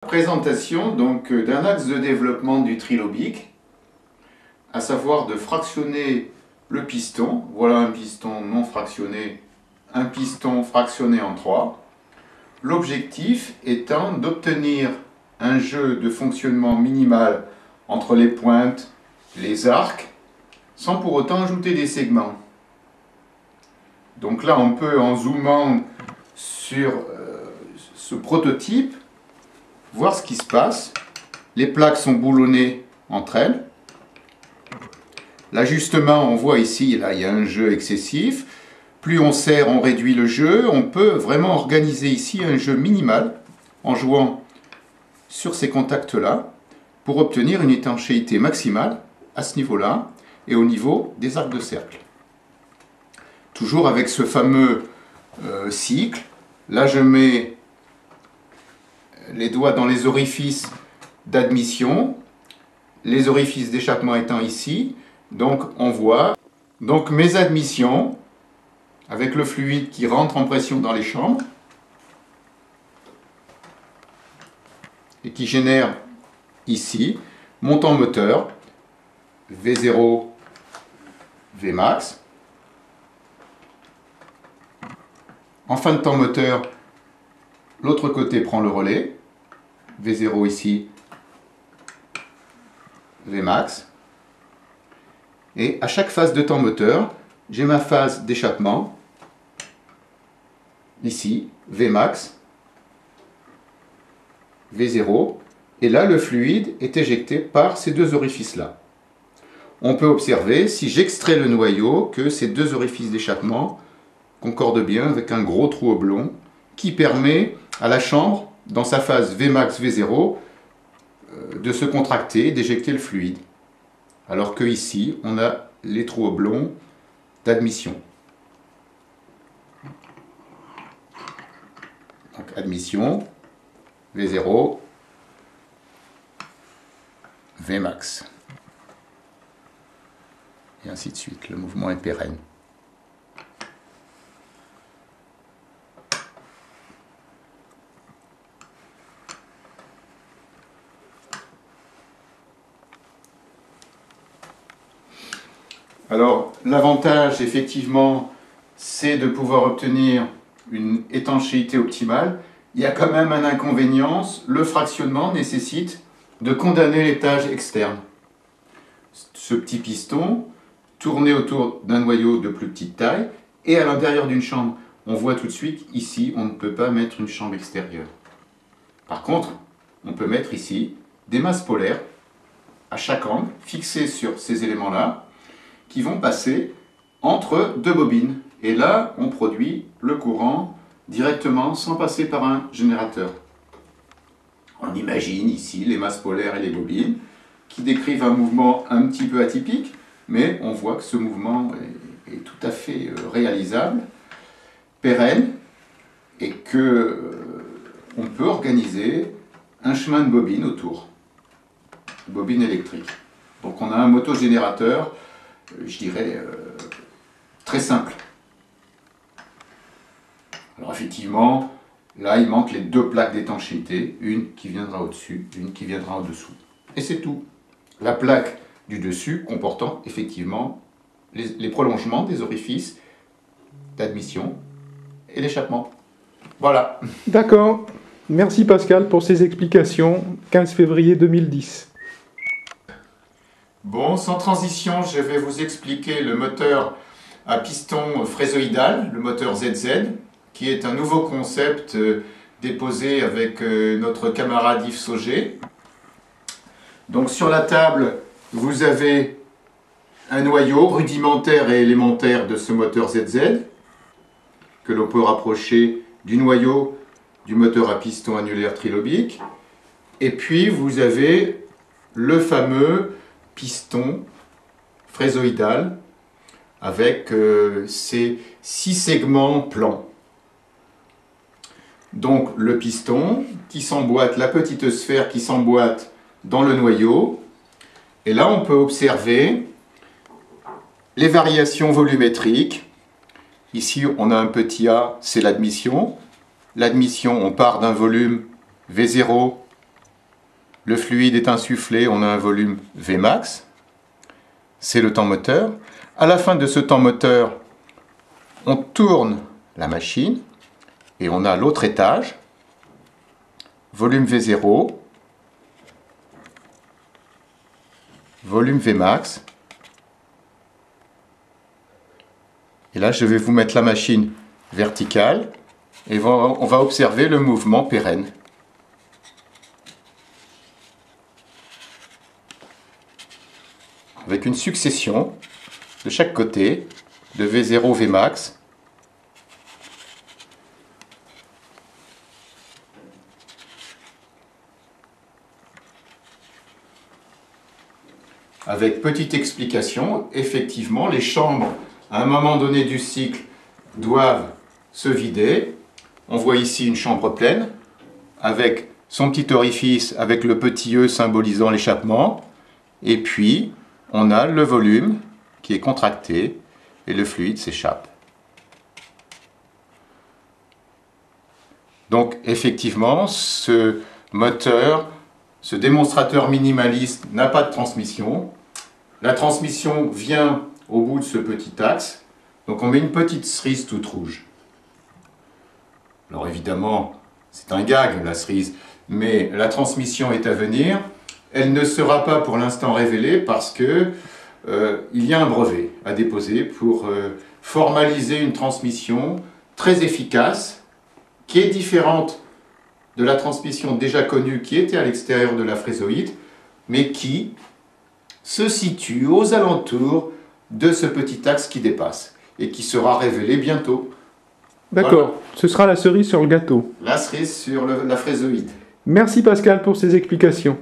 Présentation donc d'un axe de développement du trilobique, à savoir de fractionner le piston. Voilà un piston non fractionné, un piston fractionné en 3. L'objectif étant d'obtenir un jeu de fonctionnement minimal entre les pointes, les arcs, sans pour autant ajouter des segments. Donc là on peut, en zoomant sur ce prototype, voir ce qui se passe. Les plaques sont boulonnées entre elles. L'ajustement, on voit ici, là, il y a un jeu excessif. Plus on serre, on réduit le jeu. On peut vraiment organiser ici un jeu minimal en jouant sur ces contacts-là pour obtenir une étanchéité maximale à ce niveau-là et au niveau des arcs de cercle. Toujours avec ce fameux cycle. Là, je mets les doigts dans les orifices d'admission, les orifices d'échappement étant ici. Donc on voit donc mes admissions avec le fluide qui rentre en pression dans les chambres et qui génère ici mon temps moteur V0, Vmax. En fin de temps moteur, l'autre côté prend le relais, V0 ici, Vmax. Et à chaque phase de temps moteur, j'ai ma phase d'échappement, ici, Vmax, V0, et là le fluide est éjecté par ces deux orifices-là. On peut observer, si j'extrais le noyau, que ces deux orifices d'échappement concordent bien avec un gros trou oblong qui permet à la chambre, dans sa phase Vmax, V0, de se contracter, d'éjecter le fluide. Alors que ici, on a les trous oblongs d'admission. Donc admission, V0, Vmax. Et ainsi de suite. Le mouvement est pérenne. Alors, l'avantage, effectivement, c'est de pouvoir obtenir une étanchéité optimale. Il y a quand même un inconvénient, le fractionnement nécessite de condamner l'étage externe. Ce petit piston, tourné autour d'un noyau de plus petite taille, et à l'intérieur d'une chambre. On voit tout de suite, ici, on ne peut pas mettre une chambre extérieure. Par contre, on peut mettre ici des masses polaires, à chaque angle, fixées sur ces éléments-là, qui vont passer entre deux bobines. Et là, on produit le courant directement sans passer par un générateur. On imagine ici les masses polaires et les bobines qui décrivent un mouvement un petit peu atypique, mais on voit que ce mouvement est tout à fait réalisable, pérenne, et que on peut organiser un chemin de bobine autour, bobine électrique. Donc on a un motogénérateur, je dirais, très simple. Alors effectivement, là il manque les deux plaques d'étanchéité, une qui viendra au-dessus, une qui viendra en dessous. Et c'est tout. La plaque du dessus comportant effectivement les prolongements des orifices d'admission et d'échappement. Voilà. D'accord. Merci Pascal pour ces explications. 15 février 2010. Bon, sans transition, je vais vous expliquer le moteur à piston frésoïdal, le moteur ZZ, qui est un nouveau concept déposé avec notre camarade Yves Sauger. Donc sur la table, vous avez un noyau rudimentaire et élémentaire de ce moteur ZZ, que l'on peut rapprocher du noyau du moteur à piston annulaire trilobique. Et puis vous avez le fameux piston frésoïdal avec ces 6 segments plans. Donc le piston qui s'emboîte, la petite sphère qui s'emboîte dans le noyau. Et là on peut observer les variations volumétriques. Ici on a un petit a, c'est l'admission. L'admission, on part d'un volume V0 Le fluide est insufflé, on a un volume Vmax. C'est le temps moteur. À la fin de ce temps moteur, on tourne la machine et on a l'autre étage, volume V0, volume Vmax. Et là, je vais vous mettre la machine verticale et on va observer le mouvement pérenne. Avec une succession de chaque côté de V0, Vmax. Avec petite explication, effectivement, les chambres, à un moment donné du cycle, doivent se vider. On voit ici une chambre pleine, avec son petit orifice, avec le petit E symbolisant l'échappement. Et puis, on a le volume qui est contracté et le fluide s'échappe. Donc, effectivement, ce moteur, ce démonstrateur minimaliste n'a pas de transmission. La transmission vient au bout de ce petit axe. Donc on met une petite cerise toute rouge. Alors évidemment, c'est un gag la cerise, mais la transmission est à venir. Elle ne sera pas pour l'instant révélée parce que il y a un brevet à déposer pour formaliser une transmission très efficace, qui est différente de la transmission déjà connue qui était à l'extérieur de la frésoïde, mais qui se situe aux alentours de ce petit axe qui dépasse et qui sera révélé bientôt. D'accord, voilà. Ce sera la cerise sur le gâteau. La cerise sur la frésoïde. Merci Pascal pour ces explications.